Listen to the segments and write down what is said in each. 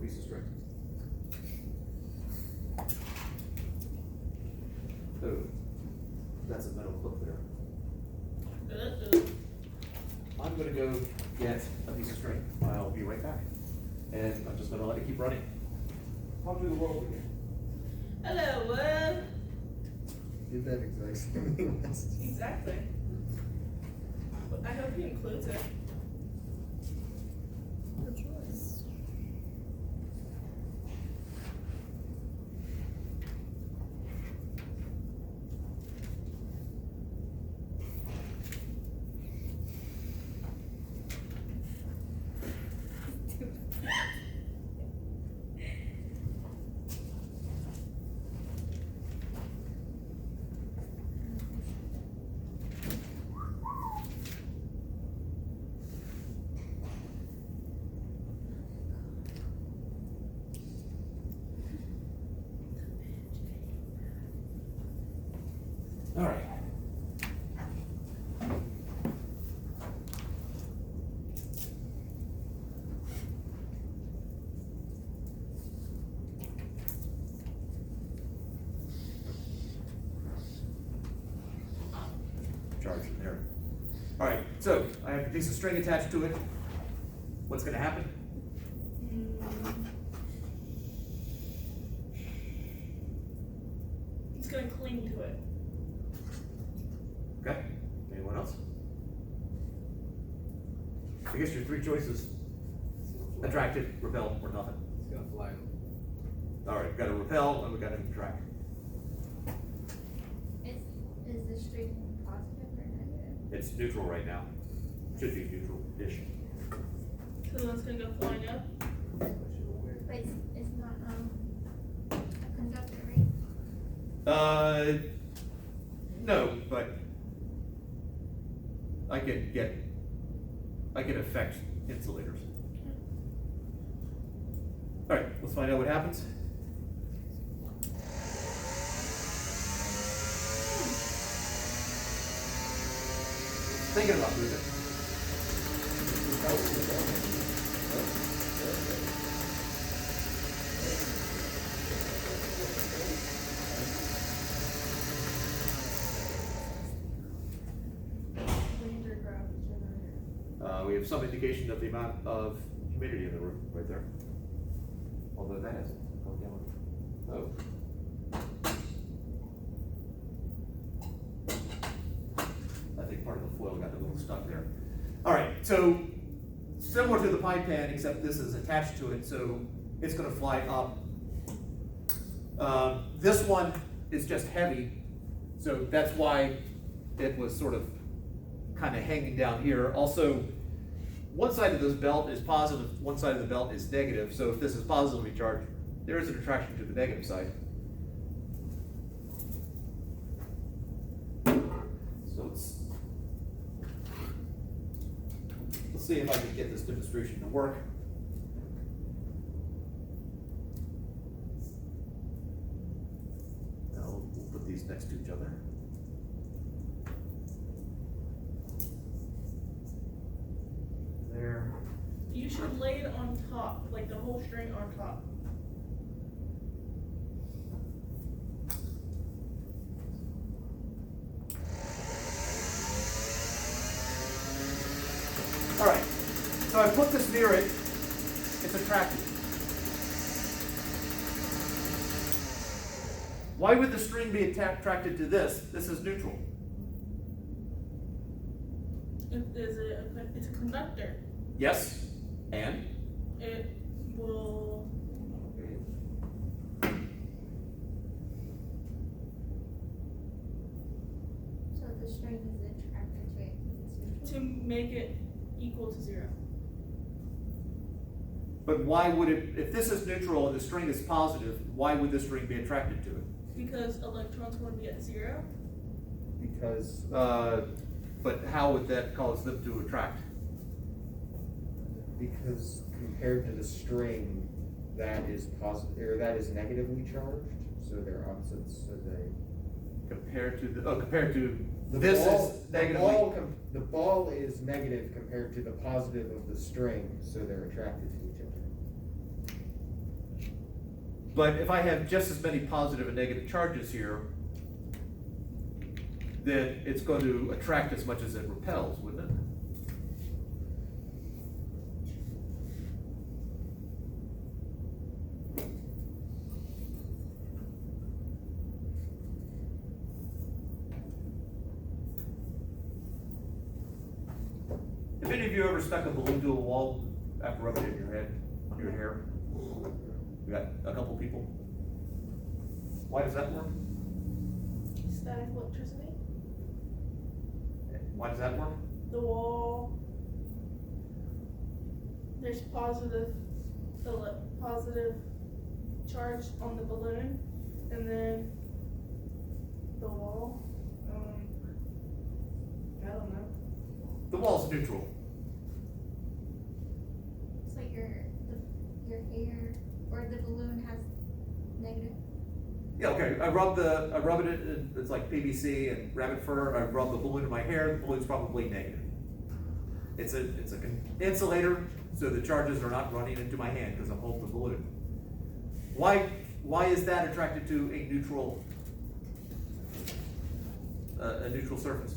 piece of string. Oh, that's a metal clip there. I'm gonna go get a piece of string. I'll be right back. And I'm just gonna let it keep running. Talk to the world again. Hello, world. Did that exact same thing. Exactly. But I hope he includes it. Good choice. All right. Charge it there. All right, so I have a piece of string attached to it. What's gonna happen? He's gonna cling to it. Okay, anyone else? I guess your three choices: attracted, repel, or nothing. It's gonna fly. All right, we've got to repel and we've got to attract. Is the string positive or negative? It's neutral right now. Should be neutral-ish. So that's gonna go flying up. But it's not a conductor, right? No, but I can affect insulators. All right, let's find out what happens. Thinking about moving. Ranger craft generator. We have some indication of the amount of humidity in the room right there. Although that hasn't gone down. Oh. I think part of the foil got a little stuck there. All right, so similar to the pie pan, except this is attached to it, so it's gonna fly up. This one is just heavy, so that's why it was sort of kind of hanging down here. Also, one side of this belt is positive, one side of the belt is negative, so if this is positively charged, there is an attraction to the negative side. So let's see if I can get this demonstration to work. Now we'll put these next to each other. There. You should lay it on top, like the whole string on top. All right, so I put this near it, it's attracted. Why would the string be attracted to this? This is neutral. It's a conductor. Yes, and? It will. So the string is attracted to it because it's To neutral. make it equal to 0. But why would it, if this is neutral and the string is positive, why would the string be attracted to it? Because electrons want to be at 0. Because But how would that cause them to attract? because compared to the string, that is positive or that is negatively charged, so they're opposites. So they Compared to compared to the this ball, is negatively. the ball is negative compared to the positive of the string, so they're attracted to each other. But if I have just as many positive and negative charges here, then it's going to attract as much as it repels, wouldn't it? Have any of you ever stuck a balloon to a wall after rubbing it in your head, on your hair? We got a couple people. Why does that work? Static electricity. Why does that work? The wall. There's positive charge on the balloon, and then the wall. I don't know. The wall's neutral. So your hair or the balloon has negative. Yeah, okay. I rub it in, it's like PVC and rabbit fur. I rub the balloon in my hair. The balloon's probably negative. It's an insulator, so the charges are not running into my hand because I'm holding the balloon. Why is that attracted to a neutral surface?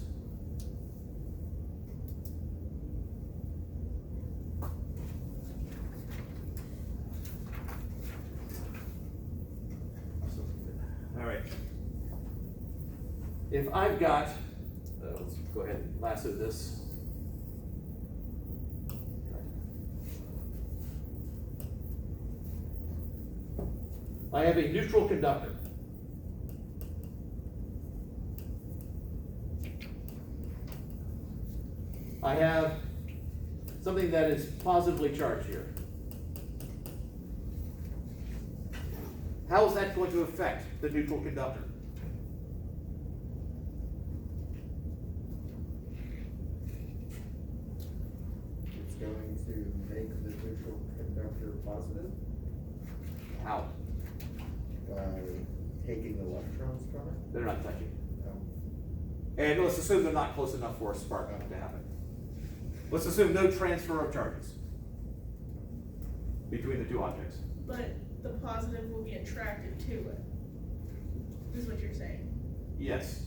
All right. If I've got, let's go ahead and lasso this. I have a neutral conductor. I have something that is positively charged here. How is that going to affect the neutral conductor? It's going to make the neutral conductor positive How? by taking electrons from it. They're not touching. Um, And let's assume they're not close enough for a spark to happen. Let's assume no transfer of charges between the two objects. But the positive will be attracted to it. Is what you're saying. Yes.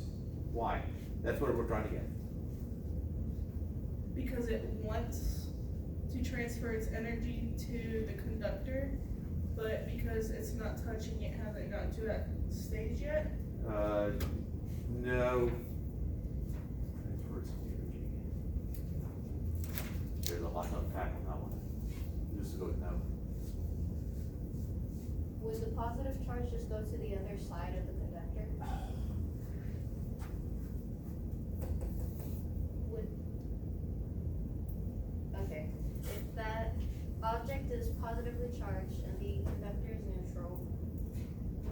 Why? That's what we're trying to get. Because it wants to transfer its energy to the conductor, but because it's not touching, it hasn't gotten to that stage yet. No. Transfers energy. There's a lot to unpack on that one. Just go with no. Would the positive charge just go to the other side of the conductor? Would, okay, if that object is positively charged and the conductor is neutral,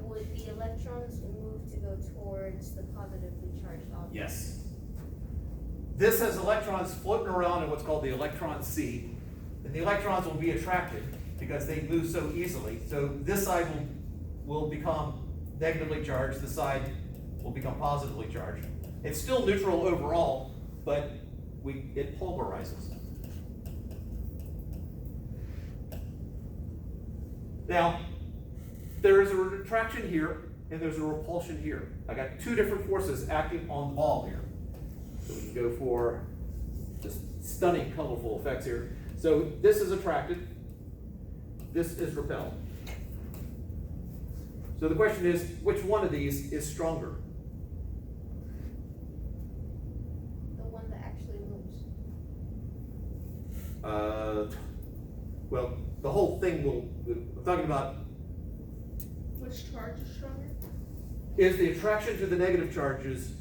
would the electrons move to go towards the positively charged object? Yes. This has electrons floating around in what's called the electron sea, and the electrons will be attracted because they move so easily. So this side will become negatively charged, this side will become positively charged. It's still neutral overall, but it polarizes. Now, there is a attraction here, and there's a repulsion here. I got two different forces acting on the ball here. So we can go for just stunning, colorful effects here. So this is attracted, this is repelled. So the question is, which one of these is stronger? The one that actually moves. Well, the whole thing I'm talking about, Which charge is stronger? is the attraction to the negative charges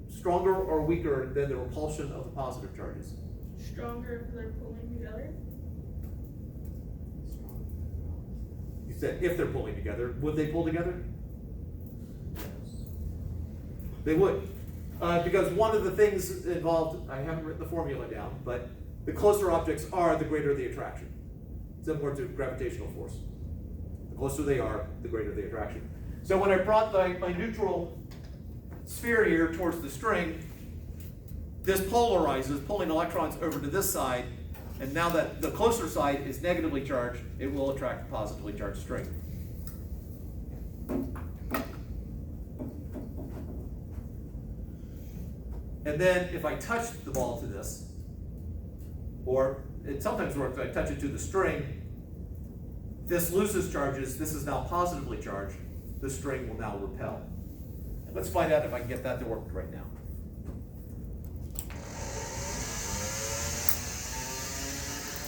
stronger or weaker than the repulsion of the positive charges? Stronger if they're pulling together. You said if they're pulling together, would they pull together? Yes. They would. Because one of the things involved, I haven't written the formula down, but the closer objects are, the greater the attraction. Similar to gravitational force. The closer they are, the greater the attraction. So when I brought my neutral sphere here towards the string, this polarizes, pulling electrons over to this side, and now that the closer side is negatively charged, it will attract a positively charged string. And then if I touch the ball to this, or it sometimes works, I touch it to the string, this loses charges, this is now positively charged, the string will now repel. Let's find out if I can get that to work right now.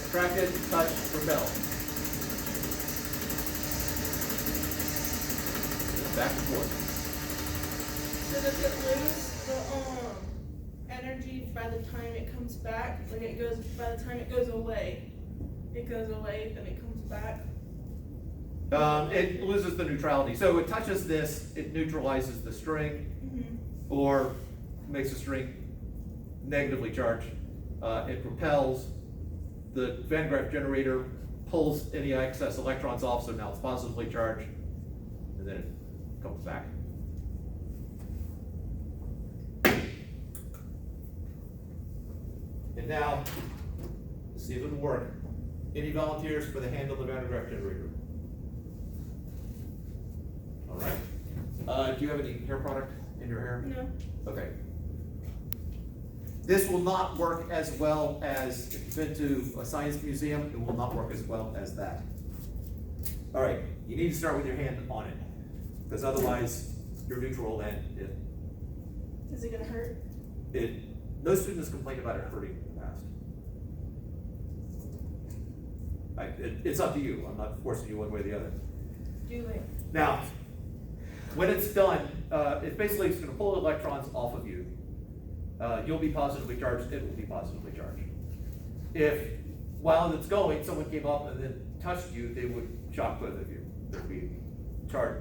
Attracted, touch, repel. Back and forth. So does it lose the energy by the time it comes back? Like it goes, by the time it goes away, then it comes back. It loses the neutrality. So it touches this, it neutralizes the string, Mm-hmm. or makes the string negatively charged. It repels. The Van Graff generator pulls any excess electrons off, so now it's positively charged, and then it comes back. And now, let's see if it'll work. Any volunteers for the handle the Van Graff generator? All right. Do you have any hair product in your hair? No. Okay. This will not work as well as, if you've been to a science museum, it will not work as well as that. All right, you need to start with your hand on it, because otherwise you're neutral and Is it gonna hurt? no students complained about it hurting in the past. It's up to you, I'm not forcing you one way or the other. Do it. Now, when it's done, it's basically it's gonna pull electrons off of you. You'll be positively charged, it will be positively charged. If, while it's going, someone came up and then touched you, they would shock both of you. There'd be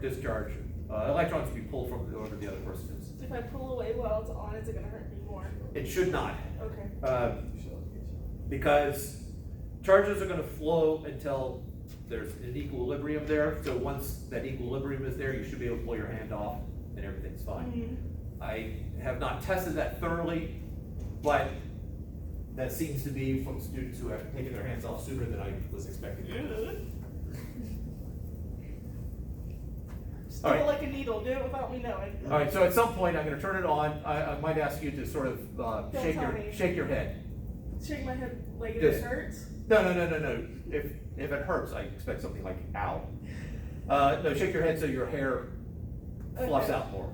discharge, electrons would be pulled from whoever the other person is. If I pull away while it's on, is it gonna hurt me more? It should not, Okay. because charges are gonna flow until there's an equilibrium there. So once that equilibrium is there, you should be able to pull your hand off and everything's fine. Mhm. I have not tested that thoroughly, but that seems to be from students who have taken their hands off sooner than I was expecting. Still All right. like a needle. Do it without me knowing. All right, so at some point, I'm gonna turn it on. I might ask you to sort of shake tell me. shake your head. Shake my head like Yes. it hurts. No. If it hurts, I expect something like ow. No, shake your head so your hair fluffs Okay. out more.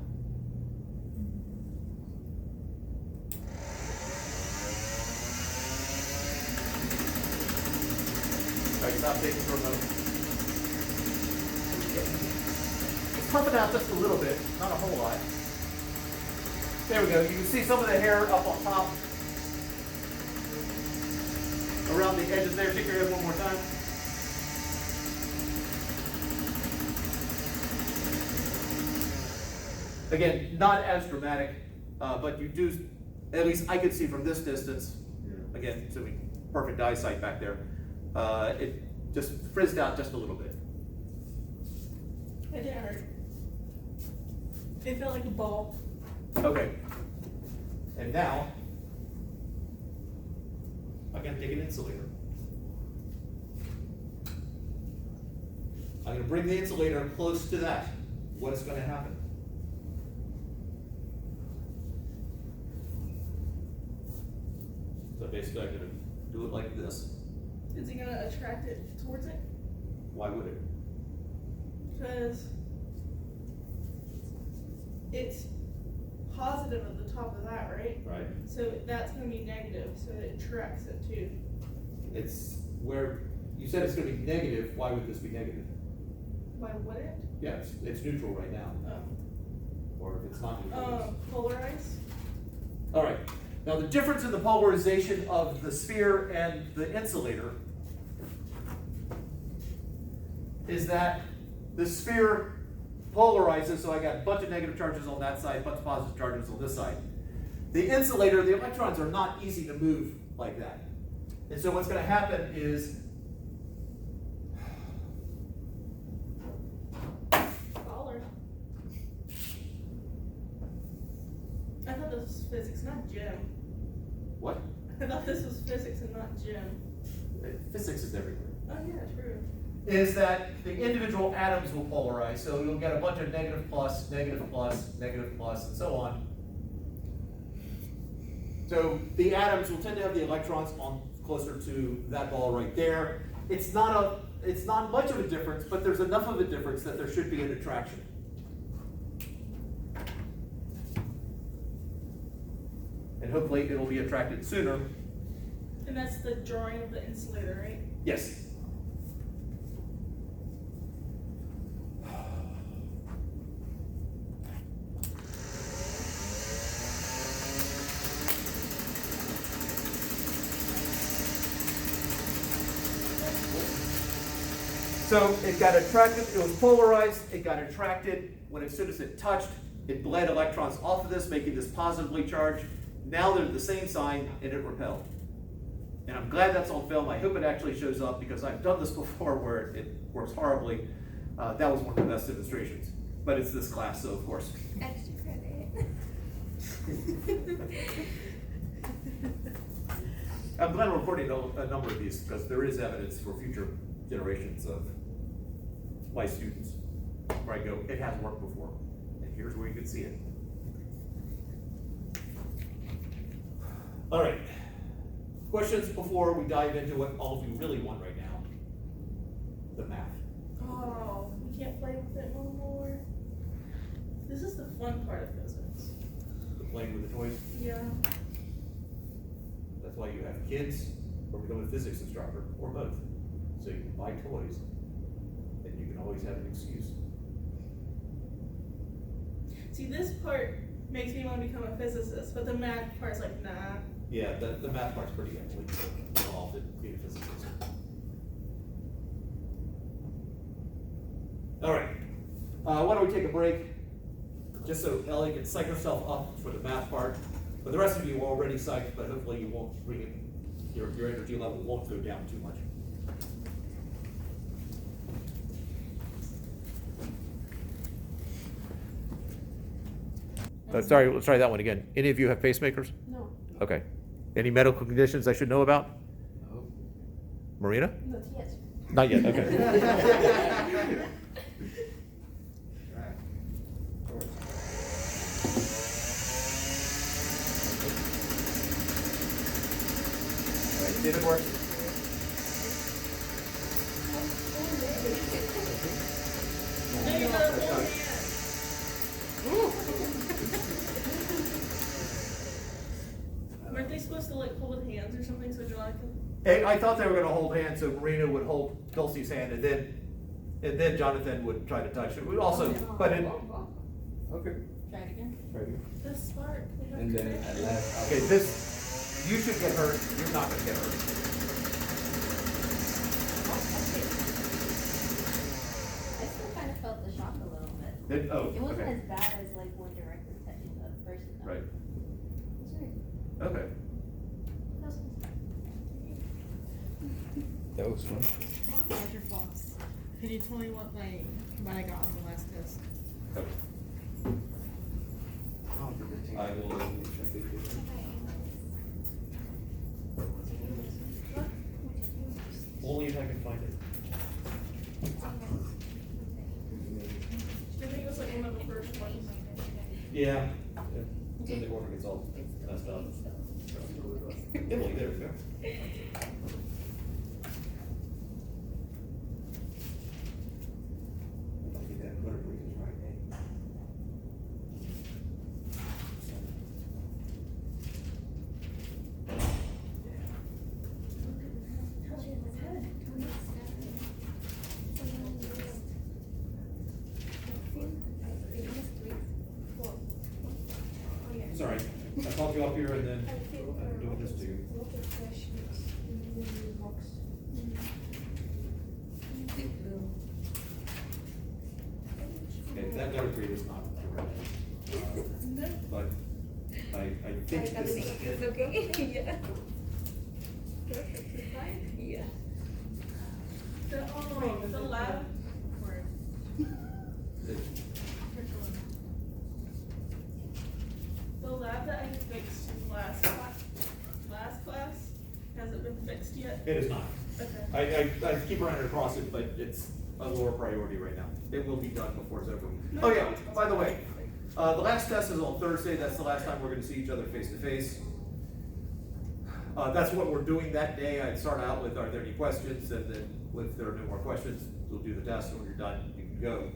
All right, stop taking for a moment. It's pumping out just a little bit, not a whole lot. There we go. You can see some of the hair up on top. Around the edges there. Shake your head one more time. Again, not as dramatic, but you do, at least I could see from this distance, again, assuming perfect eyesight back there, it just frizzed out just a little bit. It didn't hurt. It felt like a ball. Okay. And now, I'm gonna take an insulator. I'm gonna bring the insulator close to that. What is gonna happen? So basically, I'm gonna do it like this. Is it gonna attract it towards it? Why would it? Because it's positive at the top of that, right? Right. So that's gonna be negative, so it attracts it too. It's where, you said it's gonna be negative, why would this be negative? Why would it? Yeah, it's neutral right now, or if it's not neutral. it's- Polarize? All right, now the difference in the polarization of the sphere and the insulator is that the sphere polarizes, so I got a bunch of negative charges on that side, a bunch of positive charges on this side. The insulator, the electrons are not easy to move like that. And so what's gonna happen is, Baller. I thought this was physics, not gym. what? I thought this was physics and not gym. Physics is everywhere. Oh yeah, true. Is that the individual atoms will polarize, so you'll get a bunch of negative plus, and so on. So the atoms will tend to have the electrons on closer to that ball right there. It's not much of a difference, but there's enough of a difference that there should be an attraction. And hopefully it'll be attracted sooner. And that's the drawing of the insulator, right? Yes. So it got attracted, it was polarized, it got attracted. When as soon as it touched, it bled electrons off of this, making this positively charged. Now they're the same sign and it repelled. And I'm glad that's on film. I hope it actually shows up because I've done this before where it works horribly. That was one of the best demonstrations. But it's this class, so of course. Extra credit. I'm glad I'm recording a number of these because there is evidence for future generations of my students where I go, it has worked before. And here's where you can see it. All right. Questions before we dive into what all of you really want right now? The math. Oh, we can't play with it no more. This is the fun part of physics. The playing with the toys. Yeah. That's why you have kids or become a physics instructor or both. So you can buy toys and you can always have an excuse. See, this part makes me want to become a physicist, but the math part's like, nah. Yeah, the math part's pretty heavily involved in being a physicist. All right, why don't we take a break, just so Ellie can psych herself up for the math part. But the rest of you are already psyched, but hopefully you won't bring it, your energy level won't go down too much. Sorry, let's try that one again. Any of you have pacemakers? No. Okay. Any medical conditions I should know about? No. Marina? Not yet. Not yet, okay. Right. Of course. All right, did it work? No, you gotta hold hands. Weren't they supposed to like hold hands or something so John can? Hey, I thought they were gonna hold hands, so Marina would hold Dulcie's hand, and then Jonathan would try to touch it. We also, but it, Okay. Try it again. Try again. The spark. We have And then connection. at last. okay, this, you should get hurt, you're not gonna get hurt. I still kind of felt the shock a little bit. Oh, It wasn't okay, as bad as like when directly touching the person. Though. right, It's weird. okay. That was fun. Dr. Fox, can you tell me what I got on the last test? Okay. I will check it. Only if I can find it. I think it was like one of the first ones. Yeah. Then the order gets all messed up. Emily, there we go. Sorry, I called you up here and then I'm doing this to you. Okay, that letter grade is not correct. But I think this is it. okay? Yeah. Yeah. The lab. The lab that I fixed last class, hasn't been fixed yet. It is not. Okay. I keep running across it, but it's a lower priority right now. It will be done before it's over. Oh yeah, by the way, the last test is on Thursday. That's the last time we're gonna see each other face to face. That's what we're doing that day. I'd start out with, are there any questions? And then if there are no more questions, we'll do the test, and when you're done, you can go.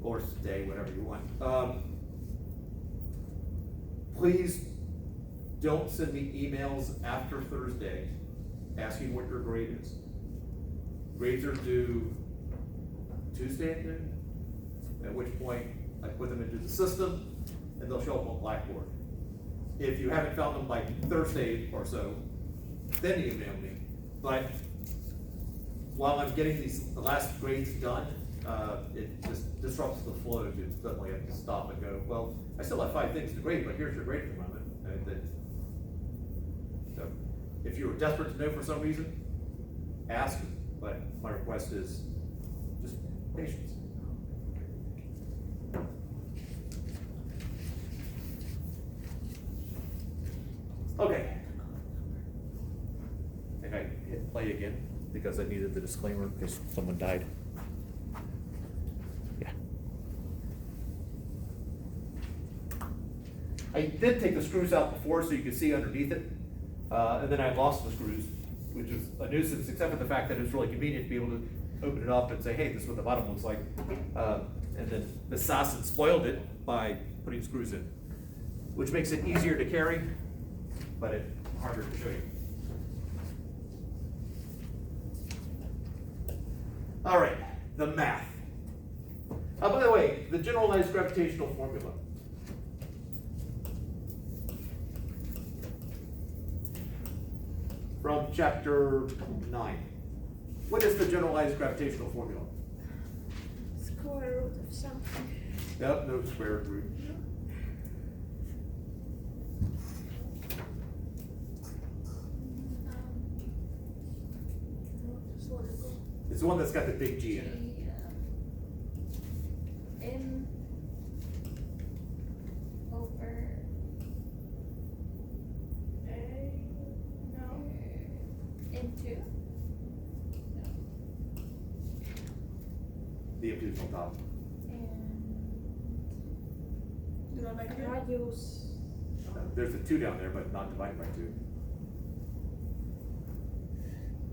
Or stay, whatever you want. Please don't send me emails after Thursday asking what your grade is. Grades are due Tuesday at noon, at which point I put them into the system and they'll show up on Blackboard. If you haven't found them by Thursday or so, then email me. But while I'm getting the last grades done, it just disrupts the flow to suddenly have to stop and go, well, I still have 5 things to grade, but here's your grade at the moment. So if you were desperate to know for some reason, ask, but my request is just patience. Okay. I think I hit play again because I needed the disclaimer because someone died. Yeah. I did take the screws out before so you could see underneath it, and then I lost the screws, which is a nuisance, except for the fact that it's really convenient to be able to open it up and say, hey, this is what the bottom looks like. And then the Sasson spoiled it by putting screws in, which makes it easier to carry, but it's harder to show you. All right, the math. By the way, the generalized gravitational formula. From chapter 9. What is the generalized gravitational formula? Square root of something. Nope, no square root. It's the one that's got the big G in it. M over A, no. into The M2's on top. Do I make it? radius. There's a 2 down there, but not divided by 2.